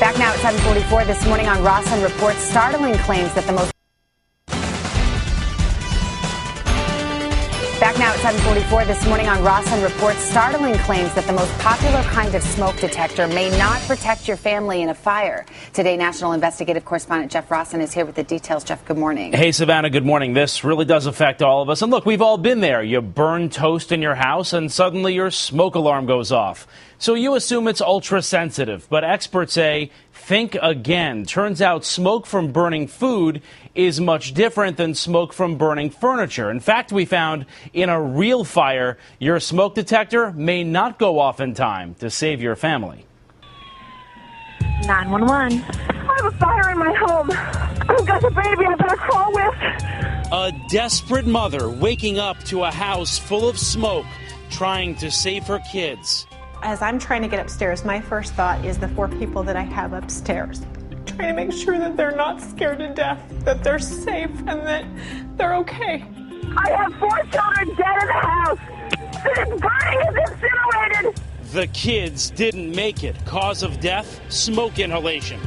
Back now at 7:44 this morning on Rossen Report, startling claims that the most... Back now at 7:44 this morning on Rossen Report, startling claims that the most popular kind of smoke detector may not protect your family in a fire. Today, national investigative correspondent Jeff Rossen is here with the details. Jeff, good morning. Hey, Savannah, good morning. This really does affect all of us. And look, we've all been there. You burn toast in your house and suddenly your smoke alarm goes off. So you assume it's ultra sensitive, but experts say, think again. Turns out smoke from burning food is much different than smoke from burning furniture. In fact, we found in a real fire, your smoke detector may not go off in time to save your family. 911. I have a fire in my home. I've got the baby I better crawl with. A desperate mother waking up to a house full of smoke, trying to save her kids. As I'm trying to get upstairs, my first thought is the 4 people that I have upstairs. Trying to make sure that they're not scared to death, that they're safe, and that they're okay. I have 4 children dead in the house. It's burning is incinerated. The kids didn't make it. Cause of death? Smoke inhalation.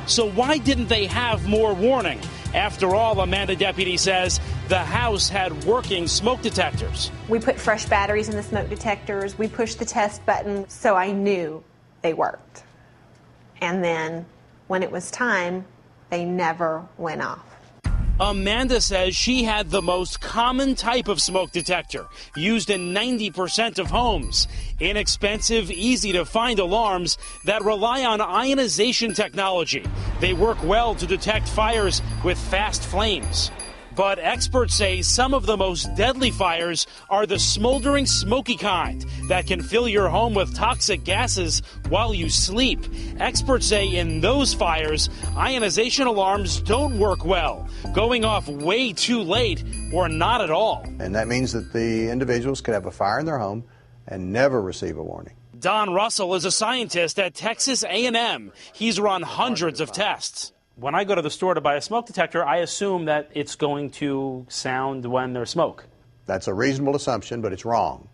So why didn't they have more warning? After all, Amanda Deputy says the house had working smoke detectors. We put fresh batteries in the smoke detectors. We pushed the test button, so I knew they worked. And then when it was time, they never went off. Amanda says she had the most common type of smoke detector, used in 90% of homes. Inexpensive, easy to find alarms that rely on ionization technology. They work well to detect fires with fast flames. But experts say some of the most deadly fires are the smoldering, smoky kind that can fill your home with toxic gases while you sleep. Experts say in those fires, ionization alarms don't work well, going off way too late or not at all. And that means that the individuals could have a fire in their home and never receive a warning. Don Russell is a scientist at Texas A&M. He's run hundreds of tests. When I go to the store to buy a smoke detector, I assume that it's going to sound when there's smoke. That's a reasonable assumption, but it's wrong.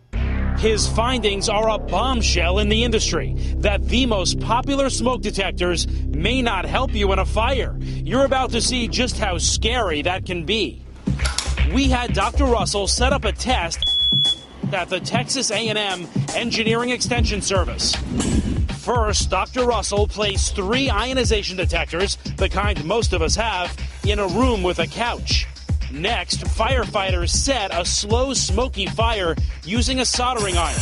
His findings are a bombshell in the industry, that the most popular smoke detectors may not help you in a fire. You're about to see just how scary that can be. We had Dr. Russell set up a test at the Texas A&M Engineering Extension Service. First, Dr. Russell placed 3 ionization detectors, the kind most of us have, in a room with a couch. Next, firefighters set a slow, smoky fire using a soldering iron.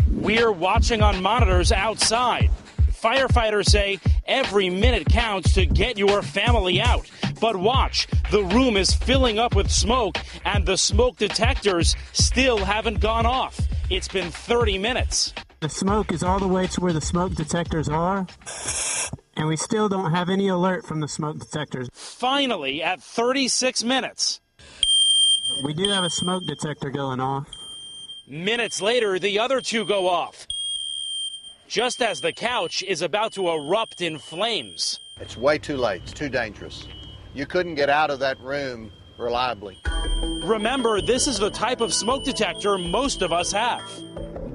We're watching on monitors outside. Firefighters say every minute counts to get your family out. But watch, the room is filling up with smoke, and the smoke detectors still haven't gone off. It's been 30 minutes. The smoke is all the way to where the smoke detectors are, and we still don't have any alert from the smoke detectors. Finally, at 36 minutes. We do have a smoke detector going off. Minutes later, the other 2 go off, just as the couch is about to erupt in flames. It's way too late. It's too dangerous. You couldn't get out of that room reliably. Remember, this is the type of smoke detector most of us have.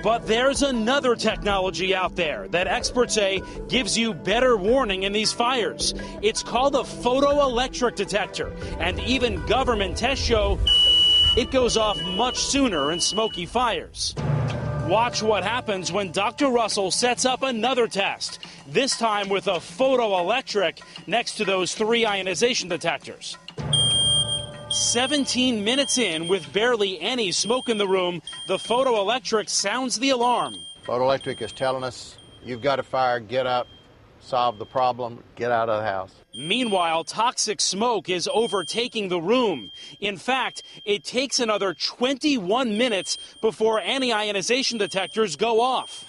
But there's another technology out there that experts say gives you better warning in these fires. It's called a photoelectric detector, and even government tests show it goes off much sooner in smoky fires. Watch what happens when Dr. Russell sets up another test, this time with a photoelectric next to those 3 ionization detectors. 17 minutes in, with barely any smoke in the room, the photoelectric sounds the alarm. Photoelectric is telling us, you've got a fire, get up, solve the problem, get out of the house. Meanwhile, toxic smoke is overtaking the room. In fact, it takes another 21 minutes before any ionization detectors go off.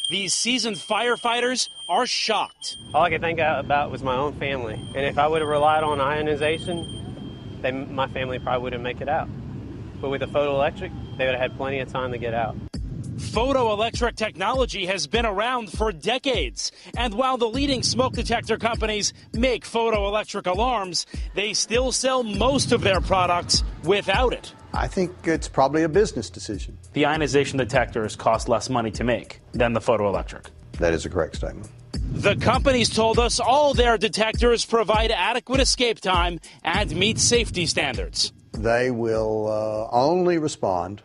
These seasoned firefighters are shocked. All I could think about was my own family. And if I would have relied on ionization, my family probably wouldn't make it out. But with the photoelectric, they would have had plenty of time to get out. Photoelectric technology has been around for decades. And while the leading smoke detector companies make photoelectric alarms, they still sell most of their products without it. I think it's probably a business decision. The ionization detectors cost less money to make than the photoelectric. That is a correct statement. The companies told us all their detectors provide adequate escape time and meet safety standards. They will only respond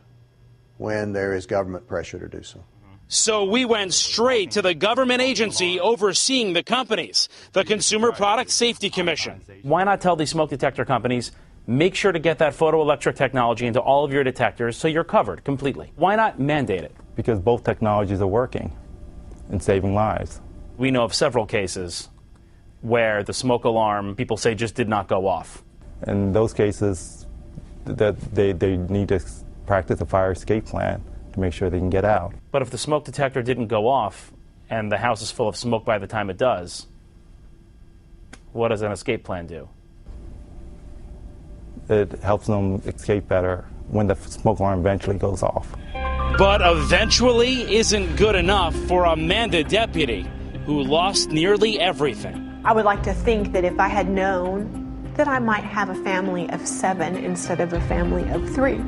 when there is government pressure to do so. So we went straight to the government agency overseeing the companies, the Consumer Product Safety Commission. Why not tell these smoke detector companies, make sure to get that photoelectric technology into all of your detectors so you're covered completely? Why not mandate it? Because both technologies are working and saving lives. We know of several cases where the smoke alarm, people say, just did not go off. In those cases, that they need to practice a fire escape plan to make sure they can get out. But if the smoke detector didn't go off and the house is full of smoke by the time it does, what does an escape plan do? It helps them escape better when the smoke alarm eventually goes off. But eventually isn't good enough for Amanda Deputy, who lost nearly everything. I would like to think that if I had known that I might have a family of 7 instead of a family of 3.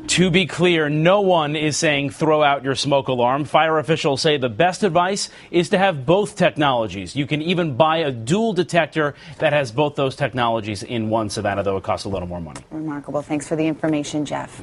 To be clear, no one is saying throw out your smoke alarm. Fire officials say the best advice is to have both technologies. You can even buy a dual detector that has both those technologies in one, Savannah, though it costs a little more money. Remarkable. Thanks for the information, Jeff.